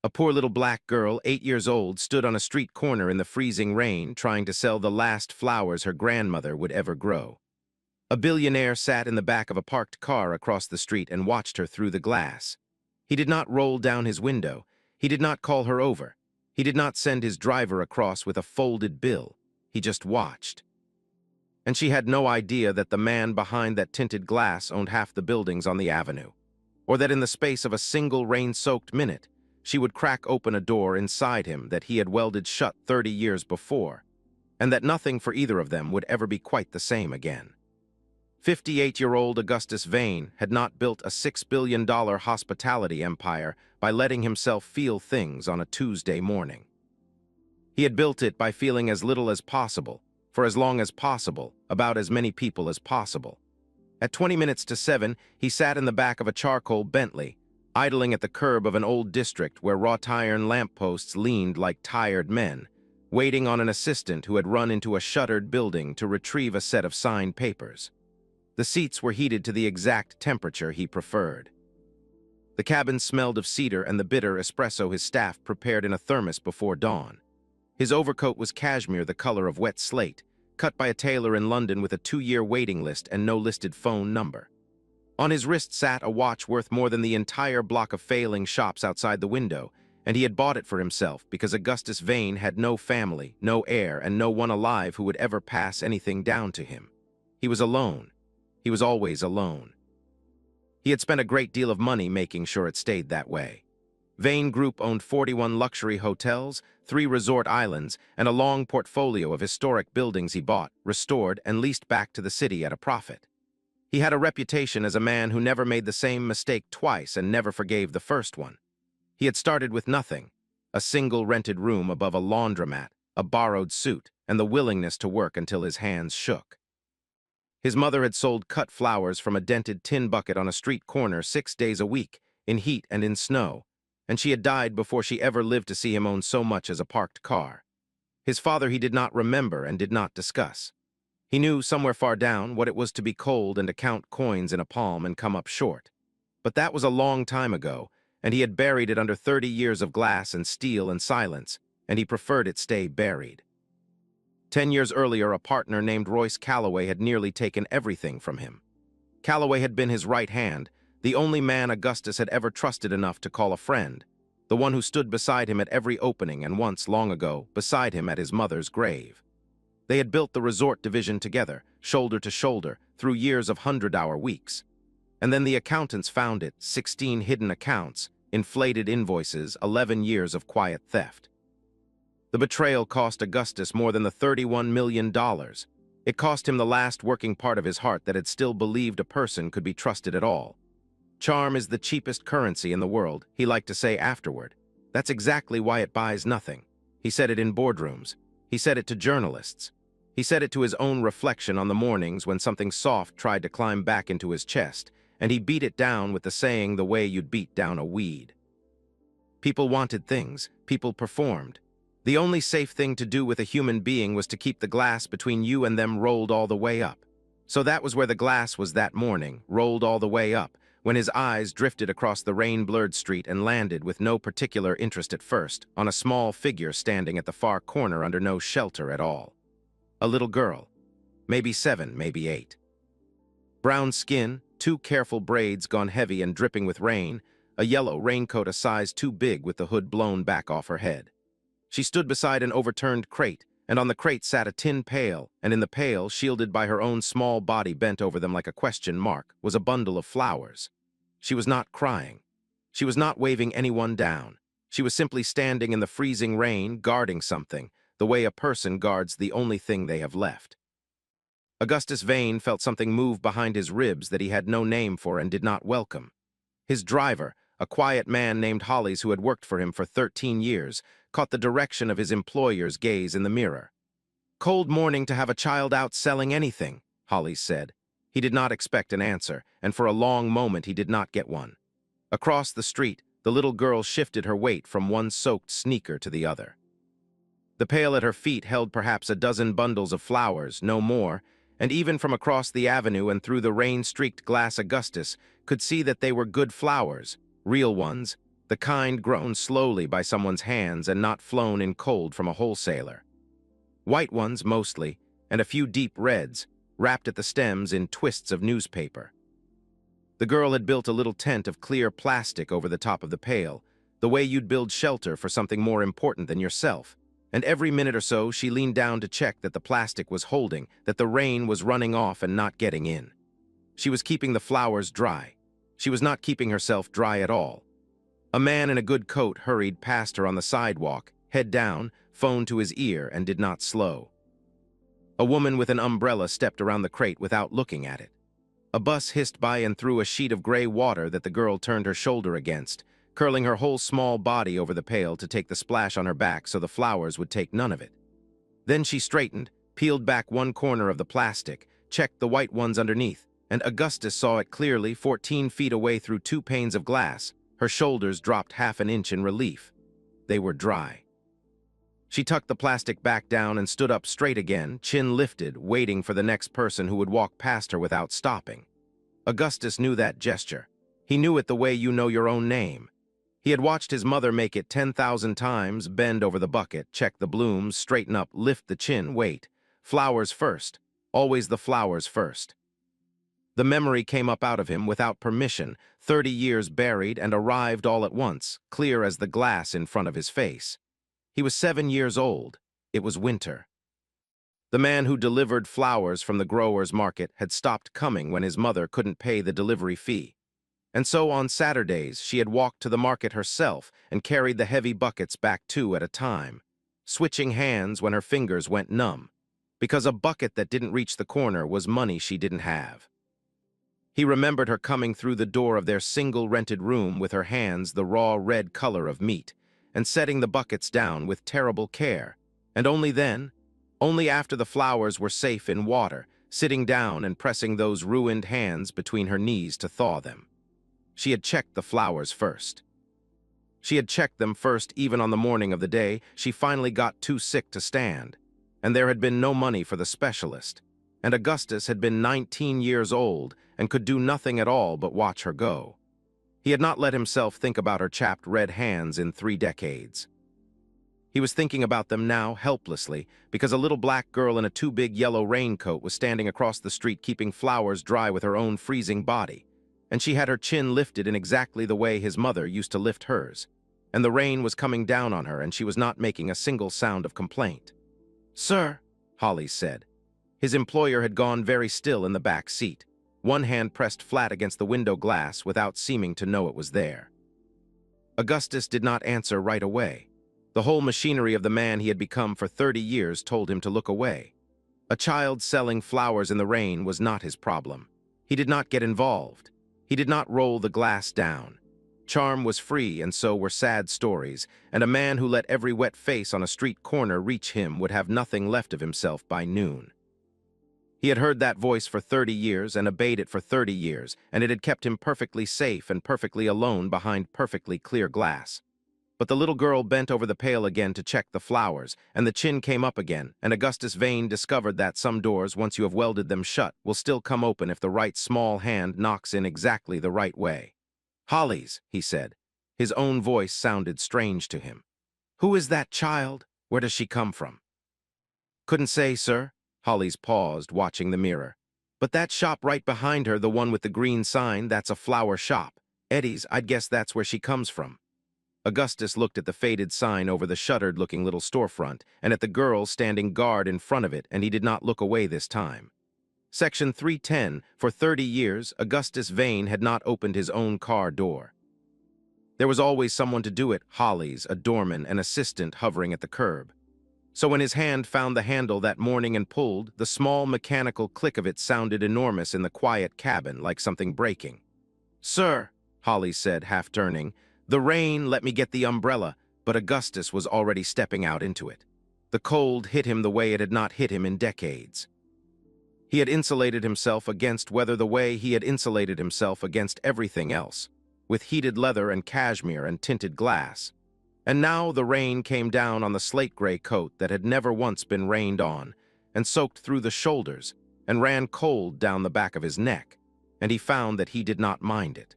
A poor little black girl, 8 years old, stood on a street corner in the freezing rain trying to sell the last flowers her grandmother would ever grow. A billionaire sat in the back of a parked car across the street and watched her through the glass. He did not roll down his window. He did not call her over. He did not send his driver across with a folded bill. He just watched. And she had no idea that the man behind that tinted glass owned half the buildings on the avenue, or that in the space of a single rain-soaked minute, she would crack open a door inside him that he had welded shut 30 years before, and that nothing for either of them would ever be quite the same again. 58-year-old Augustus Vane had not built a $6 billion hospitality empire by letting himself feel things on a Tuesday morning. He had built it by feeling as little as possible, for as long as possible, about as many people as possible. At 20 minutes to 7, he sat in the back of a charcoal Bentley, idling at the curb of an old district where wrought iron lampposts leaned like tired men, waiting on an assistant who had run into a shuttered building to retrieve a set of signed papers. The seats were heated to the exact temperature he preferred. The cabin smelled of cedar and the bitter espresso his staff prepared in a thermos before dawn. His overcoat was cashmere the color of wet slate, cut by a tailor in London with a 2-year waiting list and no listed phone number. On his wrist sat a watch worth more than the entire block of failing shops outside the window, and he had bought it for himself because Augustus Vane had no family, no heir, and no one alive who would ever pass anything down to him. He was alone. He was always alone. He had spent a great deal of money making sure it stayed that way. Vane Group owned 41 luxury hotels, 3 resort islands, and a long portfolio of historic buildings he bought, restored, and leased back to the city at a profit. He had a reputation as a man who never made the same mistake twice and never forgave the first one. He had started with nothing, a single rented room above a laundromat, a borrowed suit, and the willingness to work until his hands shook. His mother had sold cut flowers from a dented tin bucket on a street corner 6 days a week, in heat and in snow, and she had died before she ever lived to see him own so much as a parked car. His father he did not remember and did not discuss. He knew somewhere far down what it was to be cold and to count coins in a palm and come up short. But that was a long time ago, and he had buried it under 30 years of glass and steel and silence, and he preferred it stay buried. 10 years earlier, a partner named Royce Calloway had nearly taken everything from him. Calloway had been his right hand, the only man Augustus had ever trusted enough to call a friend, the one who stood beside him at every opening and once, long ago, beside him at his mother's grave. They had built the resort division together, shoulder to shoulder, through years of 100-hour weeks. And then the accountants found it, 16 hidden accounts, inflated invoices, 11 years of quiet theft. The betrayal cost Augustus more than the $31 million. It cost him the last working part of his heart that had still believed a person could be trusted at all. Charm is the cheapest currency in the world, he liked to say afterward. That's exactly why it buys nothing. He said it in boardrooms. He said it to journalists. He said it to his own reflection on the mornings when something soft tried to climb back into his chest, and he beat it down with the saying the way you'd beat down a weed. People wanted things. People performed. The only safe thing to do with a human being was to keep the glass between you and them rolled all the way up. So that was where the glass was that morning, rolled all the way up, when his eyes drifted across the rain-blurred street and landed, with no particular interest at first, on a small figure standing at the far corner under no shelter at all. A little girl, maybe 7, maybe 8. Brown skin, 2 careful braids gone heavy and dripping with rain, a yellow raincoat a size too big with the hood blown back off her head. She stood beside an overturned crate, and on the crate sat a tin pail, and in the pail, shielded by her own small body bent over them like a question mark, was a bundle of flowers. She was not crying. She was not waving anyone down. She was simply standing in the freezing rain, guarding something, the way a person guards the only thing they have left. Augustus Vane felt something move behind his ribs that he had no name for and did not welcome. His driver, a quiet man named Hollis who had worked for him for 13 years, caught the direction of his employer's gaze in the mirror. "Cold morning to have a child out selling anything," Hollis said. He did not expect an answer, and for a long moment he did not get one. Across the street, the little girl shifted her weight from one soaked sneaker to the other. The pail at her feet held perhaps a dozen bundles of flowers, no more, and even from across the avenue and through the rain-streaked glass Augustus could see that they were good flowers, real ones, the kind grown slowly by someone's hands and not flown in cold from a wholesaler. White ones, mostly, and a few deep reds, wrapped at the stems in twists of newspaper. The girl had built a little tent of clear plastic over the top of the pail, the way you'd build shelter for something more important than yourself, and every minute or so she leaned down to check that the plastic was holding, that the rain was running off and not getting in. She was keeping the flowers dry. She was not keeping herself dry at all. A man in a good coat hurried past her on the sidewalk, head down, phone to his ear, and did not slow. A woman with an umbrella stepped around the crate without looking at it. A bus hissed by and threw a sheet of gray water that the girl turned her shoulder against, curling her whole small body over the pail to take the splash on her back so the flowers would take none of it. Then she straightened, peeled back one corner of the plastic, checked the white ones underneath, and Augustus saw it clearly 14 feet away through 2 panes of glass. Her shoulders dropped half an inch in relief. They were dry. She tucked the plastic back down and stood up straight again, chin lifted, waiting for the next person who would walk past her without stopping. Augustus knew that gesture. He knew it the way you know your own name. He had watched his mother make it 10,000 times, bend over the bucket, check the blooms, straighten up, lift the chin, wait. Flowers first. Always the flowers first. The memory came up out of him without permission, 30 years buried, and arrived all at once, clear as the glass in front of his face. He was 7 years old. It was winter. The man who delivered flowers from the grower's market had stopped coming when his mother couldn't pay the delivery fee. And so on Saturdays, she had walked to the market herself and carried the heavy buckets back 2 at a time, switching hands when her fingers went numb, because a bucket that didn't reach the corner was money she didn't have. He remembered her coming through the door of their single rented room with her hands the raw red color of meat, and setting the buckets down with terrible care, and only then, only after the flowers were safe in water, sitting down and pressing those ruined hands between her knees to thaw them. She had checked the flowers first. She had checked them first even on the morning of the day she finally got too sick to stand, and there had been no money for the specialist, and Augustus had been 19 years old and could do nothing at all but watch her go. He had not let himself think about her chapped red hands in 3 decades. He was thinking about them now helplessly because a little black girl in a too big yellow raincoat was standing across the street keeping flowers dry with her own freezing body, and she had her chin lifted in exactly the way his mother used to lift hers, and the rain was coming down on her and she was not making a single sound of complaint. "Sir," Holly said. His employer had gone very still in the back seat, one hand pressed flat against the window glass without seeming to know it was there. Augustus did not answer right away. The whole machinery of the man he had become for 30 years told him to look away. A child selling flowers in the rain was not his problem. He did not get involved. He did not roll the glass down. Charm was free, and so were sad stories, and a man who let every wet face on a street corner reach him would have nothing left of himself by noon. He had heard that voice for 30 years and obeyed it for 30 years, and it had kept him perfectly safe and perfectly alone behind perfectly clear glass. But the little girl bent over the pail again to check the flowers, and the chin came up again, and Augustus Vane discovered that some doors, once you have welded them shut, will still come open if the right small hand knocks in exactly the right way. "Holly's," he said. His own voice sounded strange to him. "Who is that child? Where does she come from?" "Couldn't say, sir." Holly's paused, watching the mirror. "But that shop right behind her, the one with the green sign, that's a flower shop. Eddie's, I'd guess that's where she comes from." Augustus looked at the faded sign over the shuttered-looking little storefront, and at the girl standing guard in front of it, and he did not look away this time. Section 310, for 30 years, Augustus Vane had not opened his own car door. There was always someone to do it, Holly's, a doorman, an assistant hovering at the curb. So when his hand found the handle that morning and pulled, the small mechanical click of it sounded enormous in the quiet cabin, like something breaking. "Sir," Holly said, half turning, "the rain let me get the umbrella," but Augustus was already stepping out into it. The cold hit him the way it had not hit him in decades. He had insulated himself against weather the way he had insulated himself against everything else, with heated leather and cashmere and tinted glass. And now the rain came down on the slate-gray coat that had never once been rained on, and soaked through the shoulders, and ran cold down the back of his neck, and he found that he did not mind it.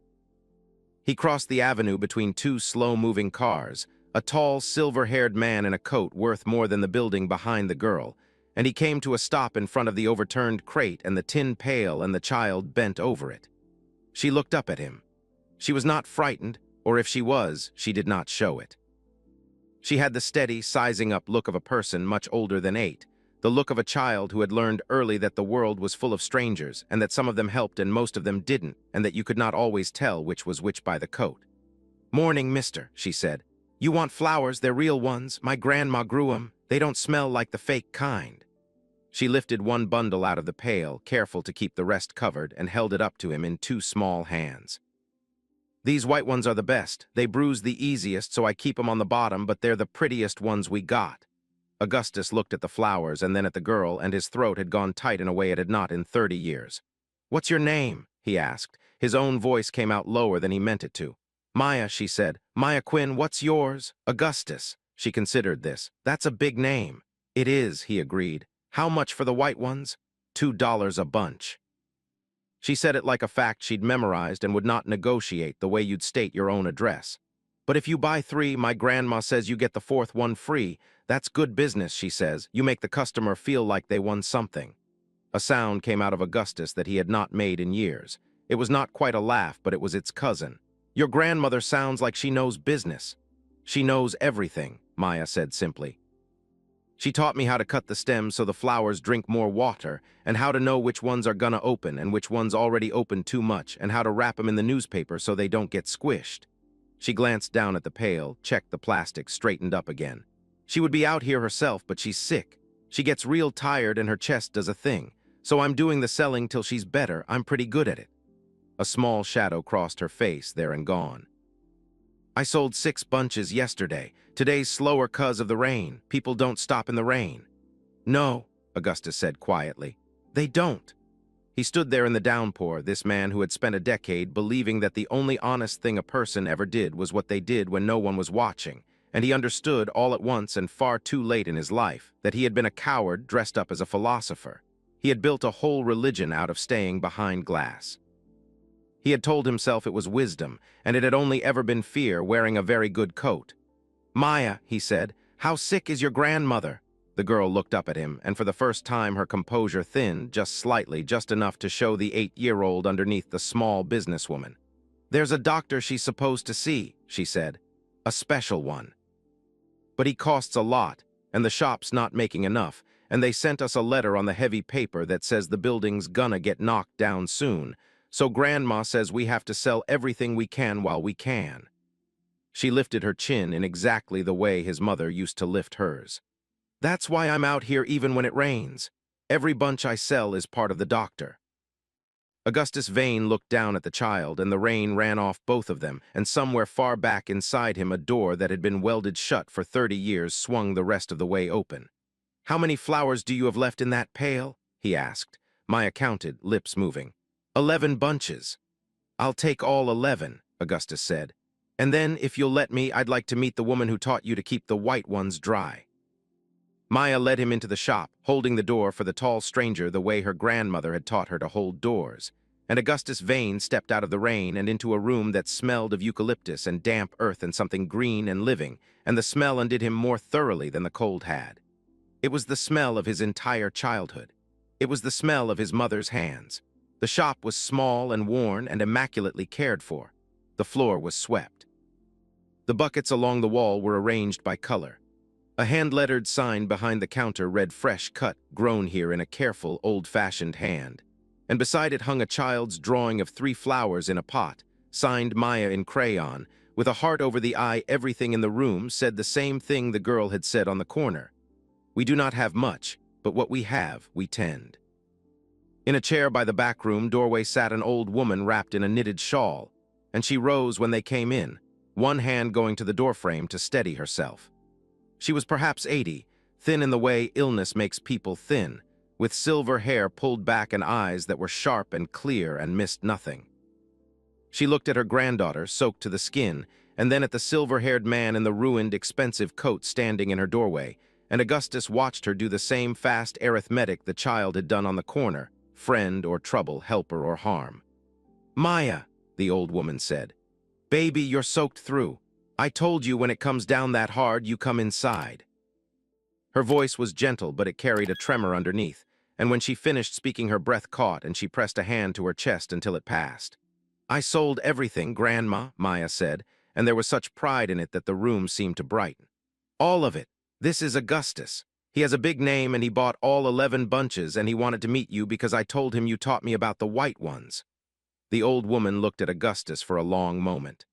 He crossed the avenue between two slow-moving cars, a tall, silver-haired man in a coat worth more than the building behind the girl, and he came to a stop in front of the overturned crate and the tin pail and the child bent over it. She looked up at him. She was not frightened, or if she was, she did not show it. She had the steady, sizing-up look of a person much older than 8, the look of a child who had learned early that the world was full of strangers and that some of them helped and most of them didn't, and that you could not always tell which was which by the coat. "Morning, mister," she said. "You want flowers, they're real ones. My grandma grew 'em. They don't smell like the fake kind." She lifted one bundle out of the pail, careful to keep the rest covered, and held it up to him in 2 small hands. "These white ones are the best. They bruise the easiest, so I keep 'em on the bottom, but they're the prettiest ones we got." Augustus looked at the flowers and then at the girl, and his throat had gone tight in a way it had not in 30 years. "What's your name?" he asked. His own voice came out lower than he meant it to. "Maya," she said. "Maya Quinn, what's yours?" "Augustus." She considered this. "That's a big name." "It is," he agreed. "How much for the white ones?" $2 a bunch. She said it like a fact she'd memorized and would not negotiate the way you'd state your own address. "But if you buy 3, my grandma says you get the 4th one free. That's good business," she says. "You make the customer feel like they won something." A sound came out of Augustus that he had not made in years. It was not quite a laugh, but it was its cousin. "Your grandmother sounds like she knows business." "She knows everything," Maya said simply. "She taught me how to cut the stems so the flowers drink more water, and how to know which ones are gonna open and which ones already opened too much, and how to wrap them in the newspaper so they don't get squished." She glanced down at the pail, checked the plastic, straightened up again. "She would be out here herself, but she's sick. She gets real tired and her chest does a thing. So I'm doing the selling till she's better. I'm pretty good at it." A small shadow crossed her face, there and gone. "I sold 6 bunches yesterday. Today's slower 'cause of the rain. People don't stop in the rain." "No," Augustus said quietly. "They don't." He stood there in the downpour, this man who had spent a decade believing that the only honest thing a person ever did was what they did when no one was watching, and he understood all at once and far too late in his life that he had been a coward dressed up as a philosopher. He had built a whole religion out of staying behind glass. He had told himself it was wisdom, and it had only ever been fear wearing a very good coat. "Maya," he said, "how sick is your grandmother?" The girl looked up at him, and for the first time her composure thinned, just slightly, just enough to show the 8-year-old underneath the small businesswoman. "There's a doctor she's supposed to see," she said. "A special one. But he costs a lot, and the shop's not making enough, and they sent us a letter on the heavy paper that says the building's gonna get knocked down soon, so Grandma says we have to sell everything we can while we can." She lifted her chin in exactly the way his mother used to lift hers. "That's why I'm out here even when it rains. Every bunch I sell is part of the doctor." Augustus Vane looked down at the child, and the rain ran off both of them, and somewhere far back inside him a door that had been welded shut for 30 years swung the rest of the way open. "How many flowers do you have left in that pail?" he asked. Maya counted, lips moving. 11 bunches. "I'll take all 11, Augustus said. "And then, if you'll let me, I'd like to meet the woman who taught you to keep the white ones dry." Maya led him into the shop, holding the door for the tall stranger the way her grandmother had taught her to hold doors. And Augustus Vane stepped out of the rain and into a room that smelled of eucalyptus and damp earth and something green and living, and the smell undid him more thoroughly than the cold had. It was the smell of his entire childhood. It was the smell of his mother's hands. The shop was small and worn and immaculately cared for. The floor was swept. The buckets along the wall were arranged by color. A hand-lettered sign behind the counter read "Fresh cut, grown here" in a careful, old-fashioned hand. And beside it hung a child's drawing of 3 flowers in a pot, signed Maya in crayon. With a heart over the eye, everything in the room said the same thing the girl had said on the corner. "We do not have much, but what we have, we tend." In a chair by the back room doorway sat an old woman wrapped in a knitted shawl, and she rose when they came in, one hand going to the doorframe to steady herself. She was perhaps 80, thin in the way illness makes people thin, with silver hair pulled back and eyes that were sharp and clear and missed nothing. She looked at her granddaughter, soaked to the skin, and then at the silver-haired man in the ruined, expensive coat standing in her doorway, and Augustus watched her do the same fast arithmetic the child had done on the corner, friend or trouble, helper or harm. "Maya," the old woman said. Baby, you're soaked through. I told you when it comes down that hard, you come inside. Her voice was gentle, but it carried a tremor underneath, and when she finished speaking, her breath caught and she pressed a hand to her chest until it passed. I sold everything, Grandma, Maya said, and there was such pride in it that the room seemed to brighten. All of it. This is Augustus. He has a big name and he bought all 11 bunches and he wanted to meet you because I told him you taught me about the white ones. The old woman looked at Augustus for a long moment.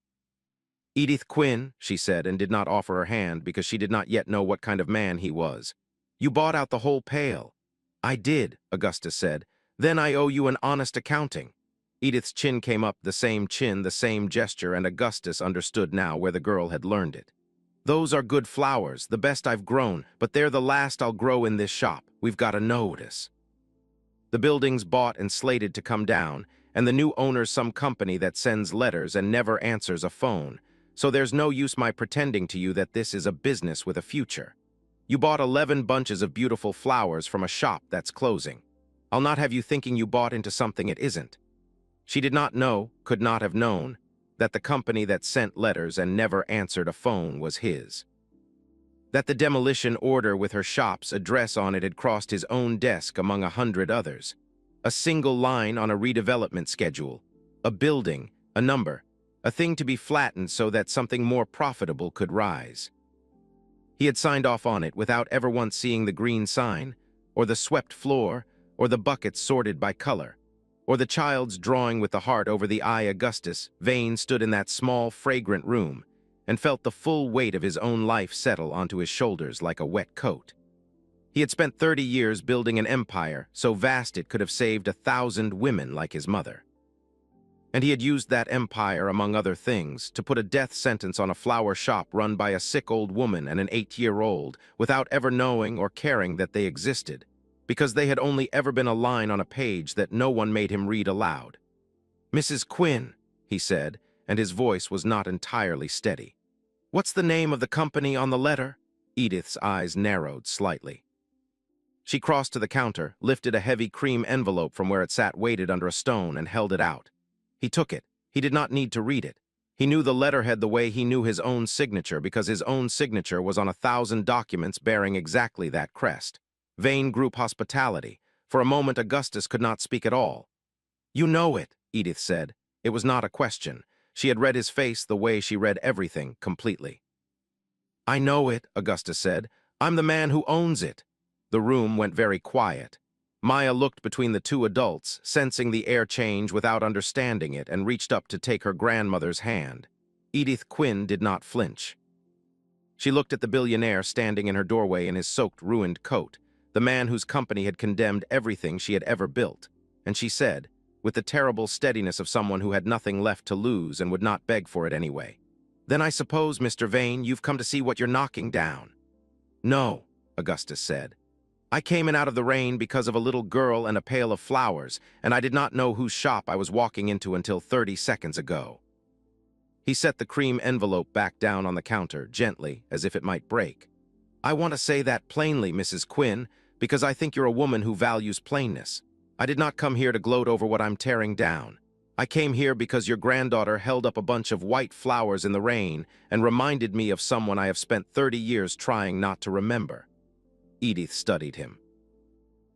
Edith Quinn, she said, and did not offer her hand because she did not yet know what kind of man he was. You bought out the whole pail. I did, Augustus said. Then I owe you an honest accounting. Edith's chin came up, the same chin, the same gesture, and Augustus understood now where the girl had learned it. Those are good flowers, the best I've grown, but they're the last I'll grow in this shop. We've got a notice. The building's bought and slated to come down, and the new owner's some company that sends letters and never answers a phone. So there's no use my pretending to you that this is a business with a future. You bought 11 bunches of beautiful flowers from a shop that's closing. I'll not have you thinking you bought into something it isn't. She did not know, could not have known, that the company that sent letters and never answered a phone was his. That the demolition order with her shop's address on it had crossed his own desk among 100 others. A single line on a redevelopment schedule. A building, a number, a thing to be flattened so that something more profitable could rise. He had signed off on it without ever once seeing the green sign, or the swept floor, or the buckets sorted by color, or the child's drawing with the heart over the eye. Augustus Vane stood in that small, fragrant room and felt the full weight of his own life settle onto his shoulders like a wet coat. He had spent 30 years building an empire so vast it could have saved 1,000 women like his mother. And he had used that empire, among other things, to put a death sentence on a flower shop run by a sick old woman and an 8-year-old without ever knowing or caring that they existed, because they had only ever been a line on a page that no one made him read aloud. Mrs. Quinn, he said, and his voice was not entirely steady. What's the name of the company on the letter? Edith's eyes narrowed slightly. She crossed to the counter, lifted a heavy cream envelope from where it sat weighted under a stone, and held it out. He took it. He did not need to read it. He knew the letterhead the way he knew his own signature because his own signature was on 1,000 documents bearing exactly that crest. Vane Group Hospitality. For a moment, Augustus could not speak at all. You know it, Edith said. It was not a question. She had read his face the way she read everything, completely. I know it, Augustus said. I'm the man who owns it. The room went very quiet. Maya looked between the two adults, sensing the air change without understanding it, and reached up to take her grandmother's hand. Edith Quinn did not flinch. She looked at the billionaire standing in her doorway in his soaked, ruined coat, the man whose company had condemned everything she had ever built, and she said, with the terrible steadiness of someone who had nothing left to lose and would not beg for it anyway, "Then I suppose, Mr. Vane, you've come to see what you're knocking down." "No," Augustus said. "I came in out of the rain because of a little girl and a pail of flowers, and I did not know whose shop I was walking into until 30 seconds ago." He set the cream envelope back down on the counter, gently, as if it might break. "I want to say that plainly, Mrs. Quinn, because I think you're a woman who values plainness. I did not come here to gloat over what I'm tearing down. I came here because your granddaughter held up a bunch of white flowers in the rain and reminded me of someone I have spent 30 years trying not to remember." Edith studied him.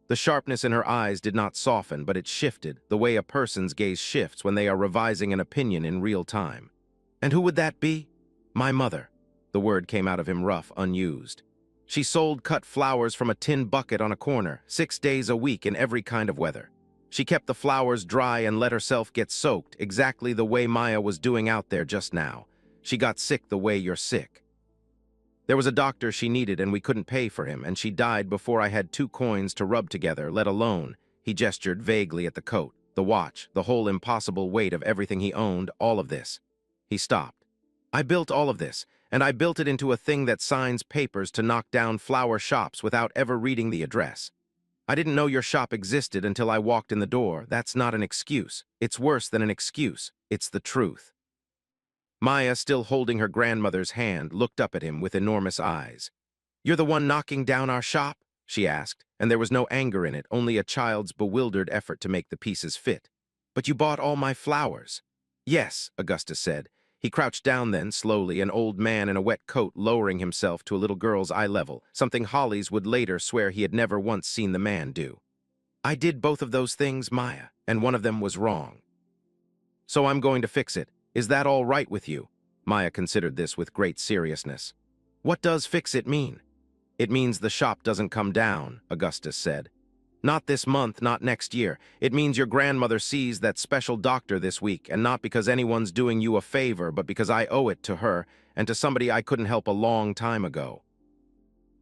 The sharpness in her eyes did not soften, but it shifted, the way a person's gaze shifts when they are revising an opinion in real time. "And who would that be?" "My mother." The word came out of him rough, unused. "She sold cut flowers from a tin bucket on a corner, 6 days a week in every kind of weather. She kept the flowers dry and let herself get soaked, exactly the way Maya was doing out there just now. She got sick the way you're sick. There was a doctor she needed and we couldn't pay for him, and she died before I had 2 coins to rub together, let alone," he gestured vaguely at the coat, the watch, the whole impossible weight of everything he owned, all of this. He stopped. "I built all of this, and I built it into a thing that signs papers to knock down flower shops without ever reading the address. I didn't know your shop existed until I walked in the door. That's not an excuse. It's worse than an excuse. It's the truth." Maya, still holding her grandmother's hand, looked up at him with enormous eyes. "You're the one knocking down our shop?" she asked, and there was no anger in it, only a child's bewildered effort to make the pieces fit. "But you bought all my flowers." "Yes," Augustus said. He crouched down then, slowly, an old man in a wet coat lowering himself to a little girl's eye level, something Hollies would later swear he had never once seen the man do. "I did both of those things, Maya, and one of them was wrong. So I'm going to fix it. Is that all right with you?" Maya considered this with great seriousness. "What does fix it mean?" "It means the shop doesn't come down," Augustus said. "Not this month, not next year. It means your grandmother sees that special doctor this week, and not because anyone's doing you a favor, but because I owe it to her, and to somebody I couldn't help a long time ago.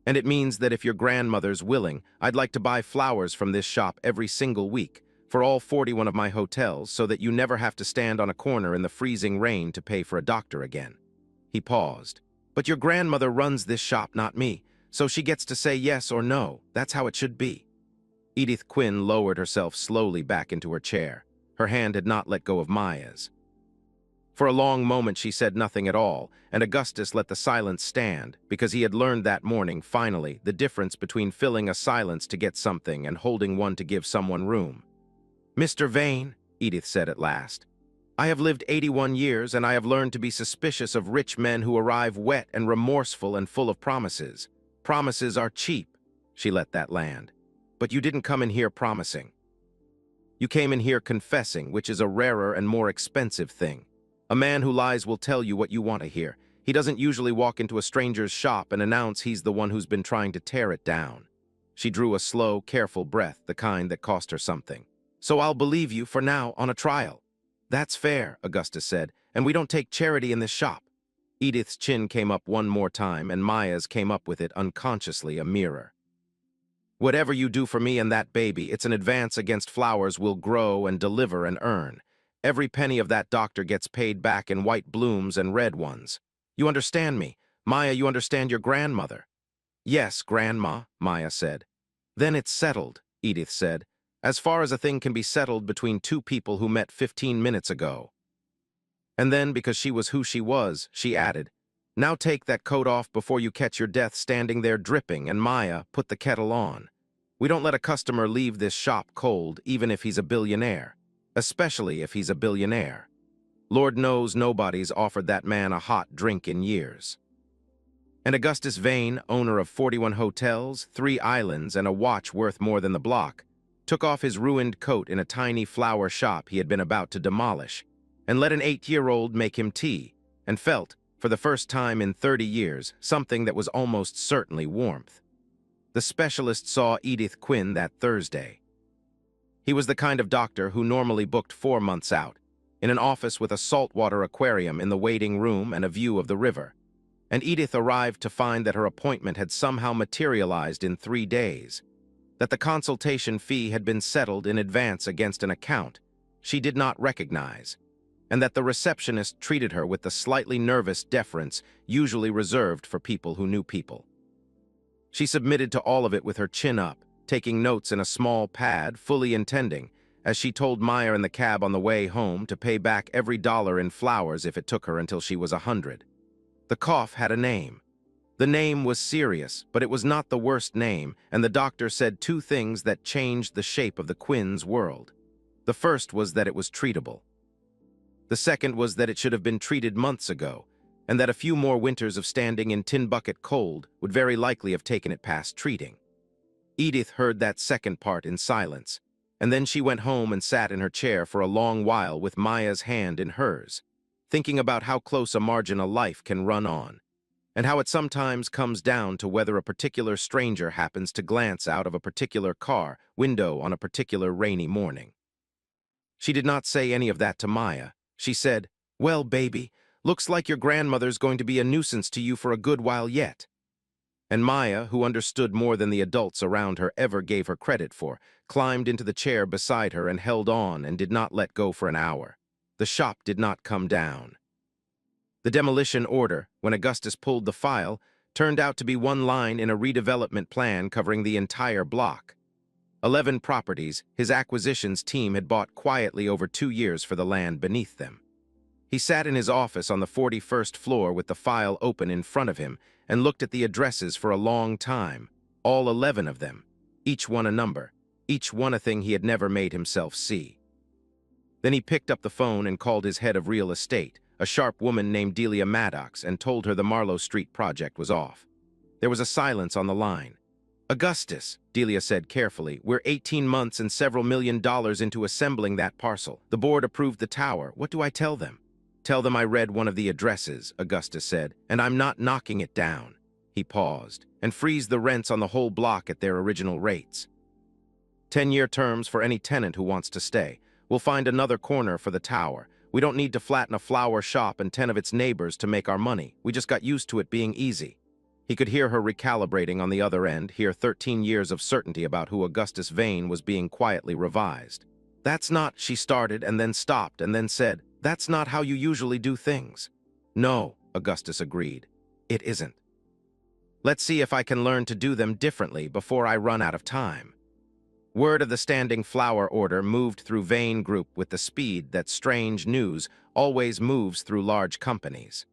And it means that if your grandmother's willing, I'd like to buy flowers from this shop every single week, for all 41 of my hotels, so that you never have to stand on a corner in the freezing rain to pay for a doctor again." He paused. "But your grandmother runs this shop, not me, so she gets to say yes or no. That's how it should be." Edith Quinn lowered herself slowly back into her chair. Her hand had not let go of Maya's. For a long moment she said nothing at all, and Augustus let the silence stand, because he had learned that morning, finally, the difference between filling a silence to get something and holding one to give someone room. "Mr. Vane," Edith said at last, "I have lived 81 years, and I have learned to be suspicious of rich men who arrive wet and remorseful and full of promises. Promises are cheap." She let that land. "But you didn't come in here promising. You came in here confessing, which is a rarer and more expensive thing. A man who lies will tell you what you want to hear. He doesn't usually walk into a stranger's shop and announce he's the one who's been trying to tear it down." She drew a slow, careful breath, the kind that cost her something. "So I'll believe you for now on a trial." "That's fair," Augustus said, "and we don't take charity in this shop." Edith's chin came up one more time, and Maya's came up with it unconsciously, a mirror. "Whatever you do for me and that baby, it's an advance against flowers we'll grow and deliver and earn. Every penny of that doctor gets paid back in white blooms and red ones. You understand me? Maya, you understand your grandmother?" "Yes, Grandma," Maya said. "Then it's settled," Edith said, "as far as a thing can be settled between two people who met 15 minutes ago." And then, because she was who she was, she added, "Now take that coat off before you catch your death standing there dripping, and Maya, put the kettle on. We don't let a customer leave this shop cold, even if he's a billionaire. Especially if he's a billionaire. Lord knows nobody's offered that man a hot drink in years." And Augustus Vane, owner of 41 hotels, 3 islands, and a watch worth more than the block, took off his ruined coat in a tiny flower shop he had been about to demolish, and let an 8-year-old make him tea, and felt, for the first time in 30 years, something that was almost certainly warmth. The specialist saw Edith Quinn that Thursday. He was the kind of doctor who normally booked 4 months out, in an office with a saltwater aquarium in the waiting room and a view of the river. And Edith arrived to find that her appointment had somehow materialized in 3 days, that the consultation fee had been settled in advance against an account she did not recognize, and that the receptionist treated her with the slightly nervous deference usually reserved for people who knew people. She submitted to all of it with her chin up, taking notes in a small pad, fully intending, as she told Maya in the cab on the way home, to pay back every dollar in flowers if it took her until she was 100. The cough had a name. The name was serious, but it was not the worst name, and the doctor said 2 things that changed the shape of the Quinn's world. The first was that it was treatable. The second was that it should have been treated months ago, and that a few more winters of standing in tin bucket cold would very likely have taken it past treating. Edith heard that second part in silence, and then she went home and sat in her chair for a long while with Maya's hand in hers, thinking about how close a margin a life can run on, and how it sometimes comes down to whether a particular stranger happens to glance out of a particular car window on a particular rainy morning. She did not say any of that to Maya. She said, "Well, baby, looks like your grandmother's going to be a nuisance to you for a good while yet." And Maya, who understood more than the adults around her ever gave her credit for, climbed into the chair beside her and held on and did not let go for an hour. The shop did not come down. The demolition order, when Augustus pulled the file, turned out to be one line in a redevelopment plan covering the entire block. 11 properties his acquisitions team had bought quietly over 2 years for the land beneath them. He sat in his office on the 41st floor with the file open in front of him and looked at the addresses for a long time, all 11 of them, each one a number, each one a thing he had never made himself see. Then he picked up the phone and called his head of real estate, a sharp woman named Delia Maddox, and told her the Marlowe Street project was off. There was a silence on the line. "Augustus," Delia said carefully, "we're 18 months and several $1 million into assembling that parcel. The board approved the tower. What do I tell them?" "Tell them I read one of the addresses," Augustus said, "and I'm not knocking it down." He paused. "And freeze the rents on the whole block at their original rates. 10-year terms for any tenant who wants to stay. We'll find another corner for the tower. We don't need to flatten a flower shop and 10 of its neighbors to make our money. We just got used to it being easy." He could hear her recalibrating on the other end, hear 13 years of certainty about who Augustus Vane was being quietly revised. "That's not," she started and then stopped and then said, "That's not how you usually do things." "No," Augustus agreed. "It isn't. Let's see if I can learn to do them differently before I run out of time." Word of the standing flower order moved through Vane Group with the speed that strange news always moves through large companies.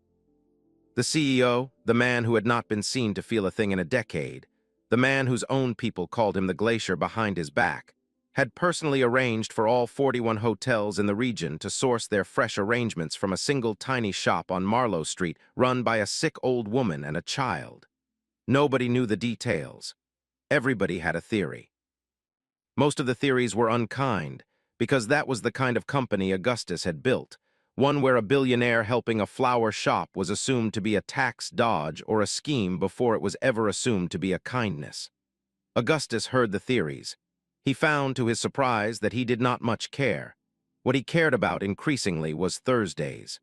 The CEO, the man who had not been seen to feel a thing in a decade, the man whose own people called him the glacier behind his back, had personally arranged for all 41 hotels in the region to source their fresh arrangements from a single tiny shop on Marlowe Street run by a sick old woman and a child. Nobody knew the details. Everybody had a theory. Most of the theories were unkind, because that was the kind of company Augustus had built, one where a billionaire helping a flower shop was assumed to be a tax dodge or a scheme before it was ever assumed to be a kindness. Augustus heard the theories. He found, to his surprise, that he did not much care. What he cared about increasingly was Thursdays.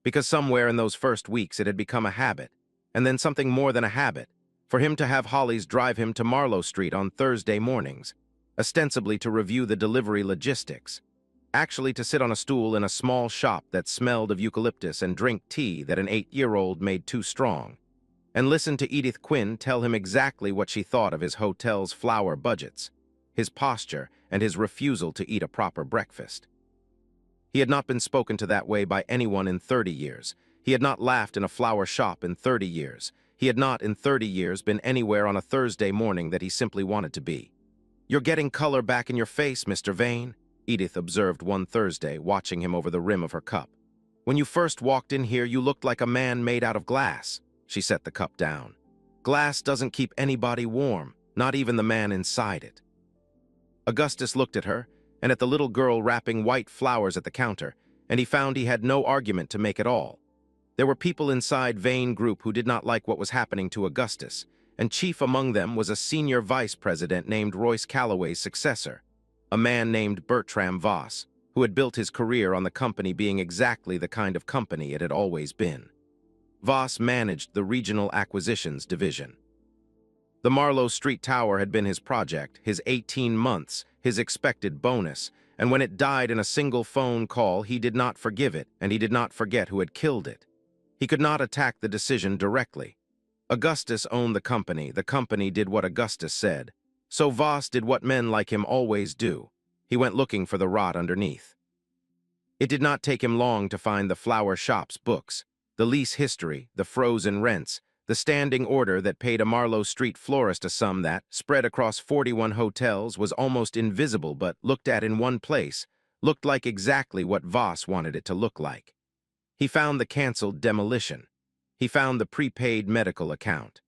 Because somewhere in those first weeks it had become a habit, and then something more than a habit, for him to have Hollies drive him to Marlowe Street on Thursday mornings, ostensibly to review the delivery logistics, actually to sit on a stool in a small shop that smelled of eucalyptus and drink tea that an 8-year-old made too strong, and listen to Edith Quinn tell him exactly what she thought of his hotel's flower budgets, his posture, and his refusal to eat a proper breakfast. He had not been spoken to that way by anyone in 30 years. He had not laughed in a flower shop in 30 years. He had not, in 30 years, been anywhere on a Thursday morning that he simply wanted to be. "You're getting color back in your face, Mr. Vane," Edith observed one Thursday, watching him over the rim of her cup. "When you first walked in here, you looked like a man made out of glass." She set the cup down. "Glass doesn't keep anybody warm, not even the man inside it." Augustus looked at her, and at the little girl wrapping white flowers at the counter, and he found he had no argument to make at all. There were people inside Vane Group who did not like what was happening to Augustus, and chief among them was a senior vice president named Royce Calloway's successor, a man named Bertram Voss, who had built his career on the company being exactly the kind of company it had always been. Voss managed the Regional Acquisitions Division. The Marlowe Street Tower had been his project, his 18 months, his expected bonus, and when it died in a single phone call, he did not forgive it, and he did not forget who had killed it. He could not attack the decision directly. Augustus owned the company did what Augustus said. So Voss did what men like him always do. He went looking for the rot underneath. It did not take him long to find the flower shop's books, the lease history, the frozen rents, the standing order that paid a Marlowe Street florist a sum that, spread across 41 hotels, was almost invisible but, looked at in one place, looked like exactly what Voss wanted it to look like. He found the canceled demolition. He found the prepaid medical account.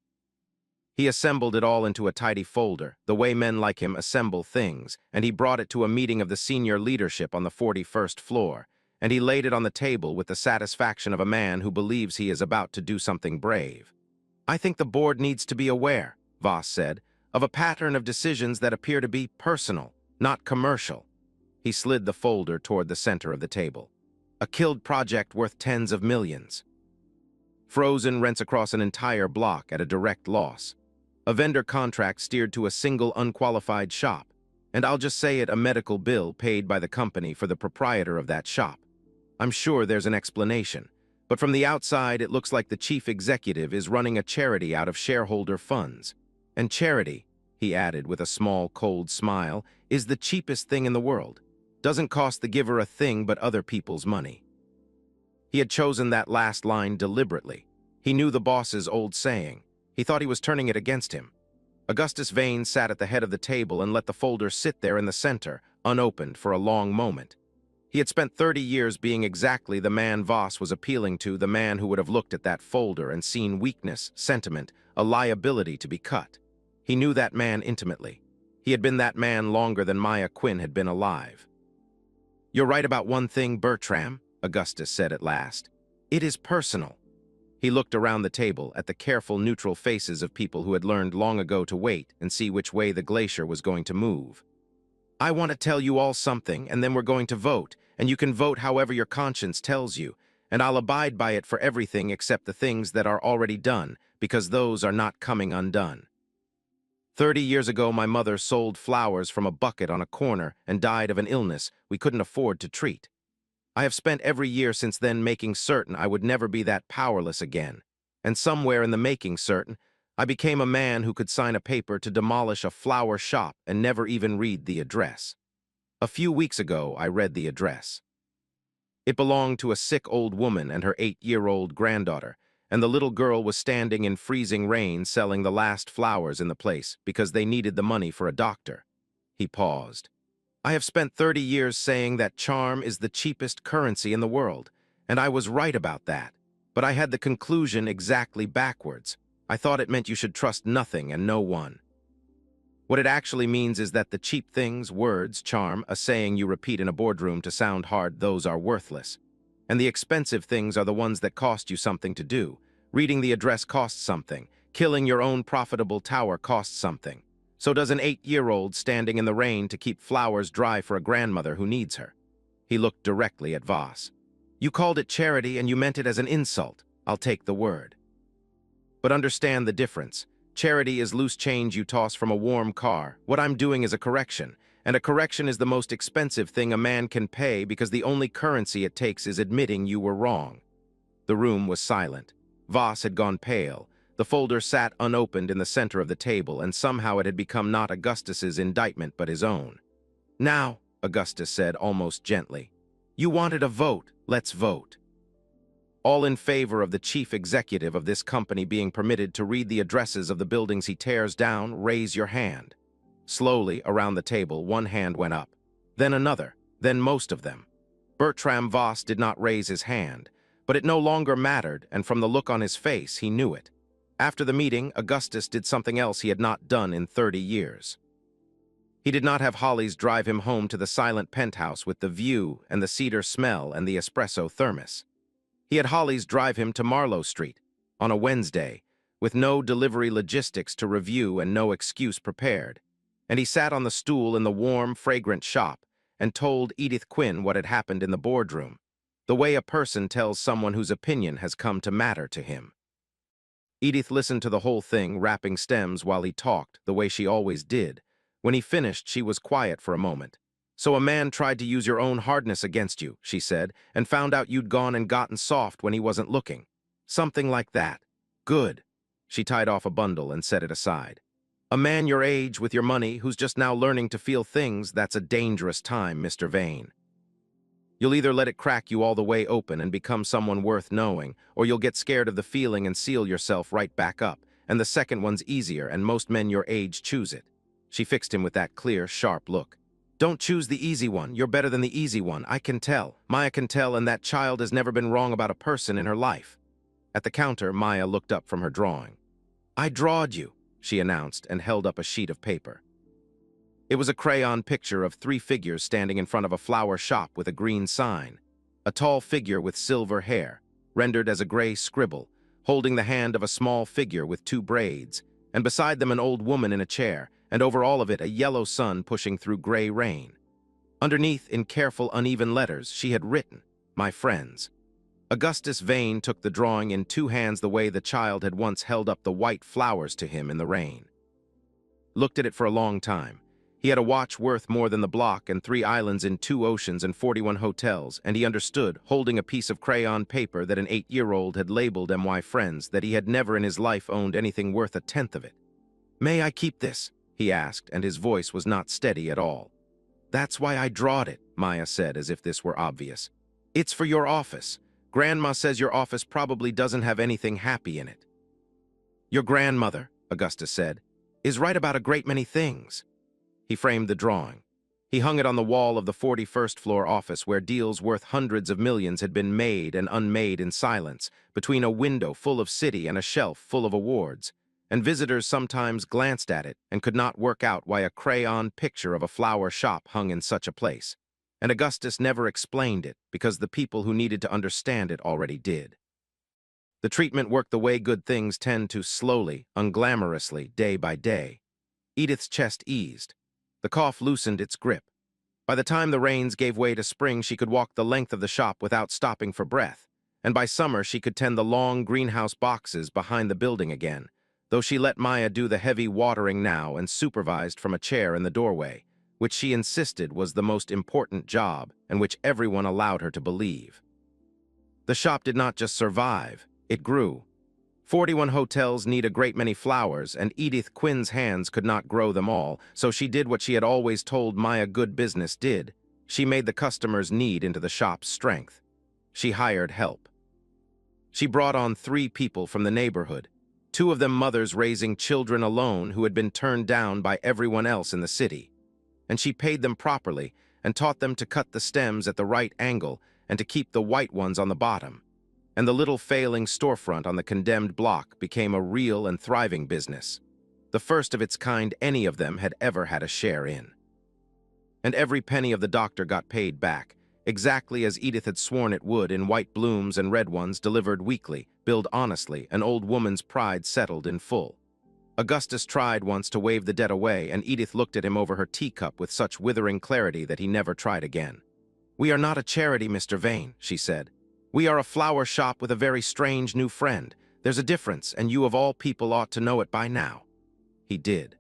He assembled it all into a tidy folder, the way men like him assemble things, and he brought it to a meeting of the senior leadership on the 41st floor, and he laid it on the table with the satisfaction of a man who believes he is about to do something brave. "I think the board needs to be aware," Voss said, "of a pattern of decisions that appear to be personal, not commercial." He slid the folder toward the center of the table. "A killed project worth tens of millions. Frozen rents across an entire block at a direct loss. A vendor contract steered to a single unqualified shop, and I'll just say it, a medical bill paid by the company for the proprietor of that shop. I'm sure there's an explanation, but from the outside it looks like the chief executive is running a charity out of shareholder funds. And charity," he added with a small, cold smile, "is the cheapest thing in the world. Doesn't cost the giver a thing but other people's money." He had chosen that last line deliberately. He knew the boss's old saying. He thought he was turning it against him. Augustus Vane sat at the head of the table and let the folder sit there in the center, unopened, for a long moment. He had spent 30 years being exactly the man Voss was appealing to, the man who would have looked at that folder and seen weakness, sentiment, a liability to be cut. He knew that man intimately. He had been that man longer than Maya Quinn had been alive. "You're right about one thing, Bertram," Augustus said at last. "It is personal." He looked around the table at the careful, neutral faces of people who had learned long ago to wait and see which way the glacier was going to move. "I want to tell you all something, and then we're going to vote, and you can vote however your conscience tells you, and I'll abide by it for everything except the things that are already done, because those are not coming undone. 30 years ago, my mother sold flowers from a bucket on a corner and died of an illness we couldn't afford to treat. I have spent every year since then making certain I would never be that powerless again, and somewhere in the making certain, I became a man who could sign a paper to demolish a flower shop and never even read the address. A few weeks ago, I read the address. It belonged to a sick old woman and her 8-year-old granddaughter, and the little girl was standing in freezing rain selling the last flowers in the place because they needed the money for a doctor. He paused. "I have spent 30 years saying that charm is the cheapest currency in the world, and I was right about that. But I had the conclusion exactly backwards. I thought it meant you should trust nothing and no one. What it actually means is that the cheap things, words, charm, a saying you repeat in a boardroom to sound hard, those are worthless. And the expensive things are the ones that cost you something to do. Reading the address costs something. Killing your own profitable tower costs something. So does an 8-year-old standing in the rain to keep flowers dry for a grandmother who needs her." He looked directly at Voss. "You called it charity and you meant it as an insult. I'll take the word. But understand the difference. Charity is loose change you toss from a warm car. What I'm doing is a correction, and a correction is the most expensive thing a man can pay because the only currency it takes is admitting you were wrong." The room was silent. Voss had gone pale. The folder sat unopened in the center of the table, and somehow it had become not Augustus's indictment but his own. "Now," Augustus said almost gently, "you wanted a vote. Let's vote. All in favor of the chief executive of this company being permitted to read the addresses of the buildings he tears down, raise your hand." Slowly, around the table, one hand went up. Then another. Then most of them. Bertram Voss did not raise his hand, but it no longer mattered, and from the look on his face, he knew it. After the meeting, Augustus did something else he had not done in 30 years. He did not have Hollies drive him home to the silent penthouse with the view and the cedar smell and the espresso thermos. He had Hollies drive him to Marlowe Street on a Wednesday, with no delivery logistics to review and no excuse prepared. And he sat on the stool in the warm, fragrant shop and told Edith Quinn what had happened in the boardroom, the way a person tells someone whose opinion has come to matter to him. Edith listened to the whole thing, wrapping stems while he talked, the way she always did. When he finished, she was quiet for a moment. "So a man tried to use your own hardness against you," she said, "and found out you'd gone and gotten soft when he wasn't looking. Something like that. Good." She tied off a bundle and set it aside. "A man your age, with your money, who's just now learning to feel things, that's a dangerous time, Mr. Vane. You'll either let it crack you all the way open and become someone worth knowing, or you'll get scared of the feeling and seal yourself right back up, and the second one's easier, and most men your age choose it." She fixed him with that clear, sharp look. "Don't choose the easy one. You're better than the easy one. I can tell. Maya can tell, and that child has never been wrong about a person in her life." At the counter, Maya looked up from her drawing. "I drawed you," she announced, and held up a sheet of paper. It was a crayon picture of 3 figures standing in front of a flower shop with a green sign. A tall figure with silver hair, rendered as a gray scribble, holding the hand of a small figure with 2 braids, and beside them an old woman in a chair, and over all of it a yellow sun pushing through gray rain. Underneath, in careful, uneven letters, she had written, "My friends." Augustus Vane took the drawing in 2 hands the way the child had once held up the white flowers to him in the rain. Looked at it for a long time. He had a watch worth more than the block and 3 islands in 2 oceans and 41 hotels, and he understood, holding a piece of crayon paper that an 8-year-old had labeled "My friends," that he had never in his life owned anything worth a tenth of it. "May I keep this?" he asked, and his voice was not steady at all. "That's why I drawed it," Maya said, as if this were obvious. "It's for your office. Grandma says your office probably doesn't have anything happy in it." "Your grandmother," Augustus said, "is right about a great many things." He framed the drawing. He hung it on the wall of the 41st floor office where deals worth hundreds of millions had been made and unmade in silence, between a window full of city and a shelf full of awards. And visitors sometimes glanced at it and could not work out why a crayon picture of a flower shop hung in such a place. And Augustus never explained it because the people who needed to understand it already did. The treatment worked the way good things tend to, slowly, unglamorously, day by day. Edith's chest eased. The cough loosened its grip. By the time the rains gave way to spring, she could walk the length of the shop without stopping for breath. And by summer, she could tend the long greenhouse boxes behind the building again, though she let Maya do the heavy watering now and supervised from a chair in the doorway, which she insisted was the most important job and which everyone allowed her to believe. The shop did not just survive, it grew. 41 hotels need a great many flowers, and Edith Quinn's hands could not grow them all, so she did what she had always told Maya good business did. She made the customer's need into the shop's strength. She hired help. She brought on 3 people from the neighborhood, 2 of them mothers raising children alone who had been turned down by everyone else in the city. And she paid them properly and taught them to cut the stems at the right angle and to keep the white ones on the bottom. And the little failing storefront on the condemned block became a real and thriving business, the first of its kind any of them had ever had a share in. And every penny of the doctor got paid back, exactly as Edith had sworn it would, in white blooms and red ones delivered weekly, billed honestly, an old woman's pride settled in full. Augustus tried once to wave the debt away, and Edith looked at him over her teacup with such withering clarity that he never tried again. "We are not a charity, Mr. Vane," she said. "We are a flower shop with a very strange new friend. There's a difference, and you of all people ought to know it by now." He did.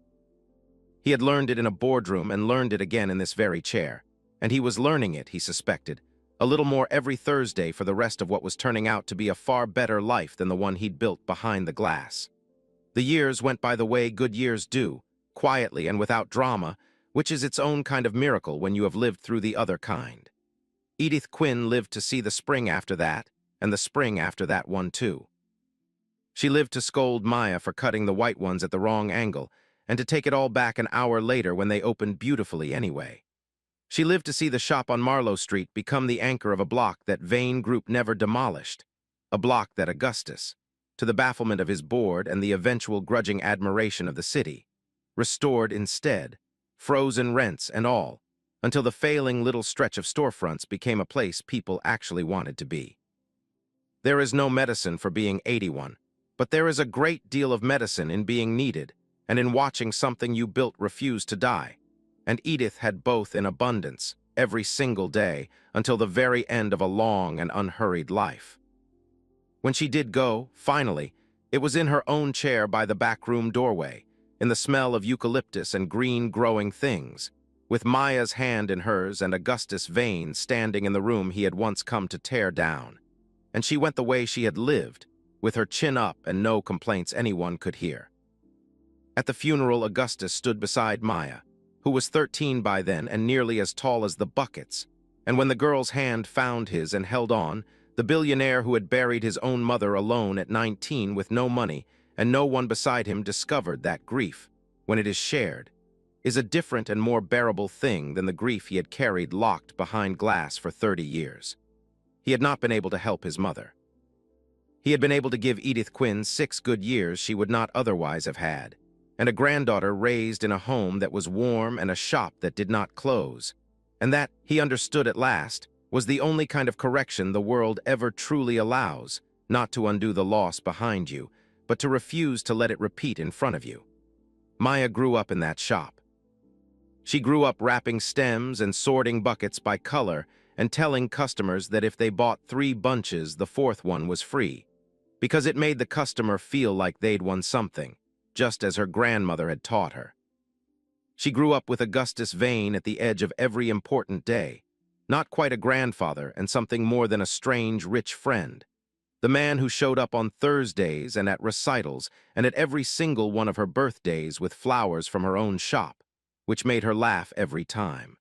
He had learned it in a boardroom and learned it again in this very chair. And he was learning it, he suspected, a little more every Thursday for the rest of what was turning out to be a far better life than the one he'd built behind the glass. The years went by the way good years do, quietly and without drama, which is its own kind of miracle when you have lived through the other kind. Edith Quinn lived to see the spring after that, and the spring after that one too. She lived to scold Maya for cutting the white ones at the wrong angle, and to take it all back an hour later when they opened beautifully anyway. She lived to see the shop on Marlowe Street become the anchor of a block that Vane Group never demolished, a block that Augustus, to the bafflement of his board and the eventual grudging admiration of the city, restored instead, frozen rents and all, until the failing little stretch of storefronts became a place people actually wanted to be. There is no medicine for being 81, but there is a great deal of medicine in being needed and in watching something you built refuse to die. And Edith had both in abundance, every single day, until the very end of a long and unhurried life. When she did go, finally, it was in her own chair by the backroom doorway, in the smell of eucalyptus and green growing things, with Maya's hand in hers and Augustus Vane standing in the room he had once come to tear down. And she went the way she had lived, with her chin up and no complaints anyone could hear. At the funeral, Augustus stood beside Maya, who was 13 by then and nearly as tall as the buckets, and when the girl's hand found his and held on, the billionaire who had buried his own mother alone at 19 with no money and no one beside him discovered that grief, when it is shared, is a different and more bearable thing than the grief he had carried locked behind glass for 30 years. He had not been able to help his mother. He had been able to give Edith Quinn 6 good years she would not otherwise have had, and a granddaughter raised in a home that was warm and a shop that did not close, and that, he understood at last, was the only kind of correction the world ever truly allows, not to undo the loss behind you, but to refuse to let it repeat in front of you. Maya grew up in that shop. She grew up wrapping stems and sorting buckets by color and telling customers that if they bought 3 bunches, the 4th one was free, because it made the customer feel like they'd won something, just as her grandmother had taught her. She grew up with Augustus Vane at the edge of every important day, not quite a grandfather and something more than a strange, rich friend, the man who showed up on Thursdays and at recitals and at every single one of her birthdays with flowers from her own shop, which made her laugh every time.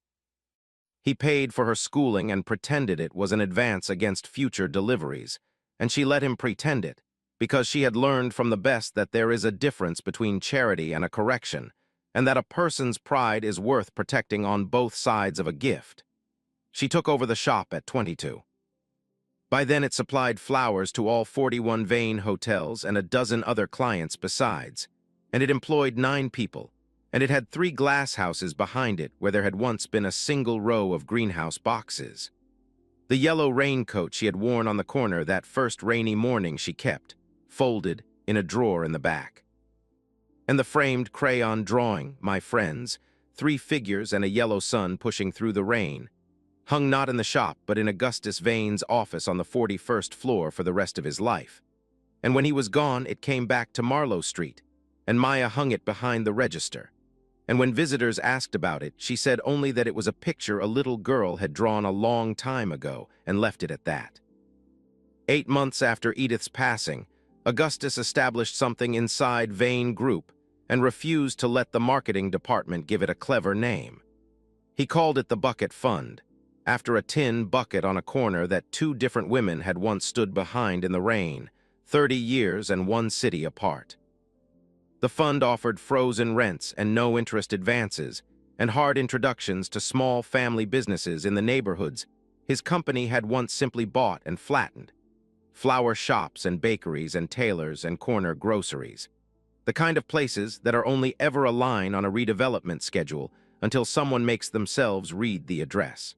He paid for her schooling and pretended it was an advance against future deliveries, and she let him pretend it, because she had learned from the best that there is a difference between charity and a correction, and that a person's pride is worth protecting on both sides of a gift. She took over the shop at 22. By then it supplied flowers to all 41 Vane hotels and a dozen other clients besides, and it employed 9 people, and it had 3 glass houses behind it where there had once been a single row of greenhouse boxes. The yellow raincoat she had worn on the corner that first rainy morning she kept, folded, in a drawer in the back. And the framed crayon drawing, my friends, 3 figures and a yellow sun pushing through the rain, hung not in the shop but in Augustus Vane's office on the 41st floor for the rest of his life. And when he was gone, it came back to Marlowe Street, and Maya hung it behind the register. And when visitors asked about it, she said only that it was a picture a little girl had drawn a long time ago and left it at that. 8 months after Edith's passing, Augustus established something inside Vane Group and refused to let the marketing department give it a clever name. He called it the Bucket Fund, after a tin bucket on a corner that 2 different women had once stood behind in the rain, 30 years and 1 city apart. The fund offered frozen rents and no-interest advances, and hard introductions to small family businesses in the neighborhoods his company had once simply bought and flattened. Flower shops and bakeries and tailors and corner groceries. The kind of places that are only ever a line on a redevelopment schedule until someone makes themselves read the address.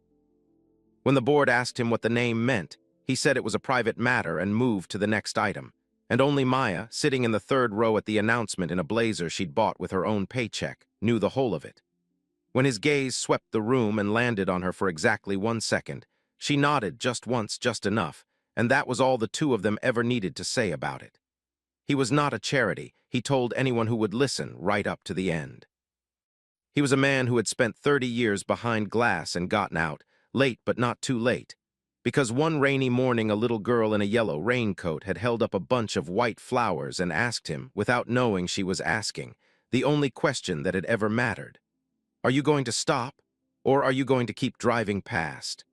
When the board asked him what the name meant, he said it was a private matter and moved to the next item, and only Maya, sitting in the 3rd row at the announcement in a blazer she'd bought with her own paycheck, knew the whole of it. When his gaze swept the room and landed on her for exactly 1 second, she nodded just once, just enough, and that was all the 2 of them ever needed to say about it. He was not a charity, he told anyone who would listen right up to the end. He was a man who had spent 30 years behind glass and gotten out, late but not too late, because one rainy morning a little girl in a yellow raincoat had held up a bunch of white flowers and asked him, without knowing she was asking, the only question that had ever mattered. Are you going to stop, or are you going to keep driving past?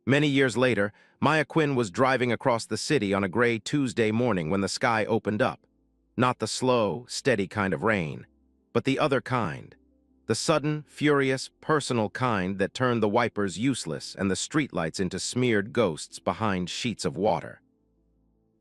Many years later, Maya Quinn was driving across the city on a gray Tuesday morning when the sky opened up. Not the slow, steady kind of rain, but the other kind. The sudden, furious, personal kind that turned the wipers useless and the streetlights into smeared ghosts behind sheets of water.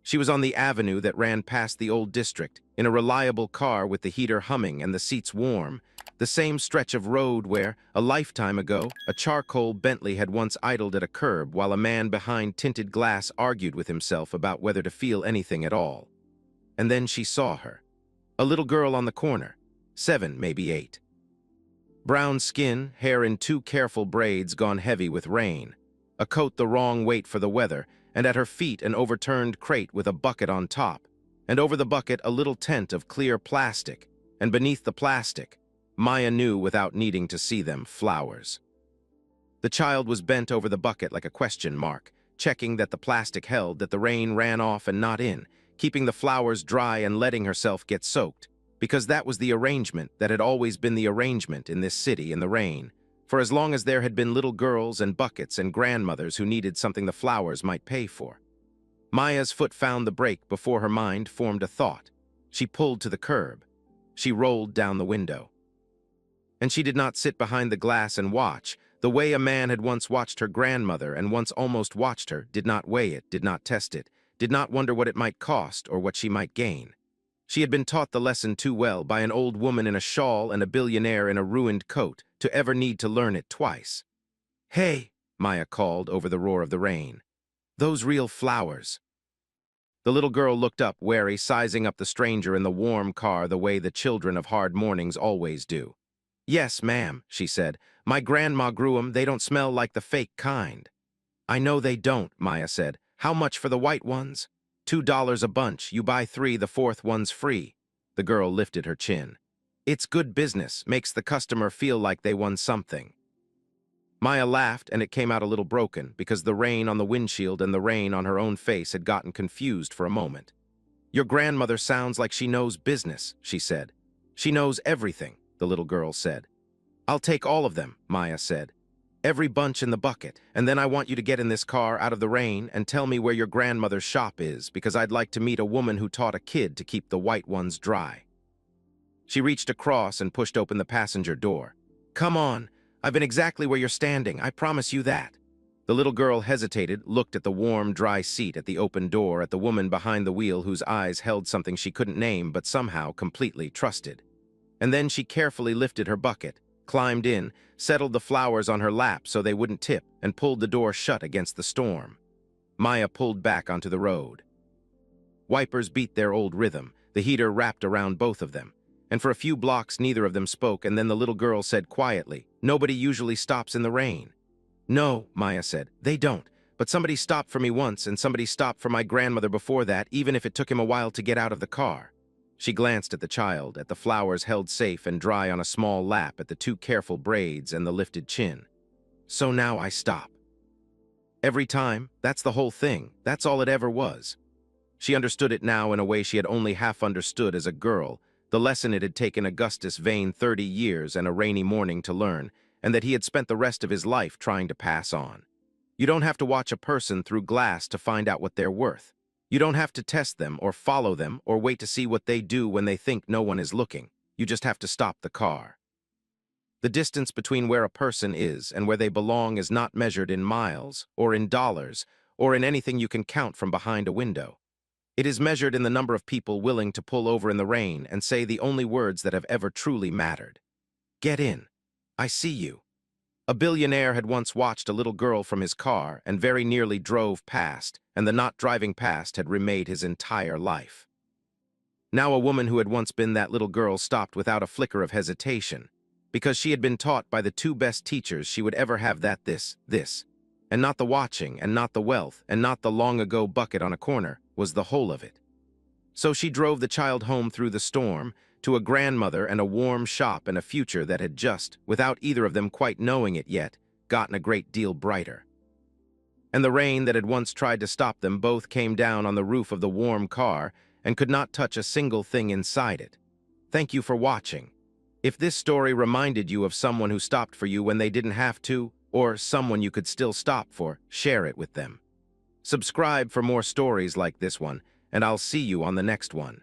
She was on the avenue that ran past the old district, in a reliable car with the heater humming and the seats warm, the same stretch of road where, a lifetime ago, a charcoal Bentley had once idled at a curb while a man behind tinted glass argued with himself about whether to feel anything at all. And then she saw her. A little girl on the corner, 7, maybe 8. Brown skin, hair in 2 careful braids gone heavy with rain, a coat the wrong weight for the weather, and at her feet an overturned crate with a bucket on top, and over the bucket a little tent of clear plastic, and beneath the plastic, Maya knew without needing to see them, flowers. The child was bent over the bucket like a question mark, checking that the plastic held, that the rain ran off and not in, keeping the flowers dry and letting herself get soaked, because that was the arrangement that had always been the arrangement in this city in the rain, for as long as there had been little girls and buckets and grandmothers who needed something the flowers might pay for. Maya's foot found the brake before her mind formed a thought. She pulled to the curb. She rolled down the window. And she did not sit behind the glass and watch, the way a man had once watched her grandmother and once almost watched her, did not weigh it, did not test it, did not wonder what it might cost or what she might gain. She had been taught the lesson too well by an old woman in a shawl and a billionaire in a ruined coat to ever need to learn it twice. "Hey," Maya called over the roar of the rain. "Those real flowers." The little girl looked up, wary, sizing up the stranger in the warm car the way the children of hard mornings always do. "Yes, ma'am," she said. "My grandma grew 'em. They don't smell like the fake kind." "I know they don't," Maya said. "How much for the white ones?" $2 a bunch. You buy 3, the 4th one's free." The girl lifted her chin. "It's good business, makes the customer feel like they won something." Maya laughed, and it came out a little broken, because the rain on the windshield and the rain on her own face had gotten confused for a moment. "Your grandmother sounds like she knows business," she said. "She knows everything," the little girl said. "I'll take all of them," Maya said. "Every bunch in the bucket, and then I want you to get in this car out of the rain and tell me where your grandmother's shop is, because I'd like to meet a woman who taught a kid to keep the white ones dry." She reached across and pushed open the passenger door. "Come on. I've been exactly where you're standing, I promise you that." The little girl hesitated, looked at the warm, dry seat at the open door, at the woman behind the wheel whose eyes held something she couldn't name but somehow completely trusted. And then she carefully lifted her bucket, climbed in, settled the flowers on her lap so they wouldn't tip, and pulled the door shut against the storm. Maya pulled back onto the road. Wipers beat their old rhythm, the heater wrapped around both of them. And for a few blocks neither of them spoke, and then the little girl said quietly, "Nobody usually stops in the rain." "No," Maya said, "they don't. But somebody stopped for me once, and somebody stopped for my grandmother before that, even if it took him a while to get out of the car." She glanced at the child, at the flowers held safe and dry on a small lap, at the two careful braids and the lifted chin. "So now I stop. Every time, that's the whole thing. That's all it ever was." She understood it now in a way she had only half understood as a girl, the lesson it had taken Augustus Vane 30 years and a rainy morning to learn, and that he had spent the rest of his life trying to pass on. You don't have to watch a person through glass to find out what they're worth. You don't have to test them or follow them or wait to see what they do when they think no one is looking. You just have to stop the car. The distance between where a person is and where they belong is not measured in miles or in dollars or in anything you can count from behind a window. It is measured in the number of people willing to pull over in the rain and say the only words that have ever truly mattered. "Get in. I see you." A billionaire had once watched a little girl from his car and very nearly drove past, and the not driving past had remade his entire life. Now a woman who had once been that little girl stopped without a flicker of hesitation, because she had been taught by the two best teachers she would ever have that this, and not the watching, and not the wealth, and not the long-ago bucket on a corner, was the whole of it. So she drove the child home through the storm, to a grandmother and a warm shop and a future that had just, without either of them quite knowing it yet, gotten a great deal brighter. And the rain that had once tried to stop them both came down on the roof of the warm car and could not touch a single thing inside it. Thank you for watching. If this story reminded you of someone who stopped for you when they didn't have to, or someone you could still stop for, share it with them. Subscribe for more stories like this one, and I'll see you on the next one.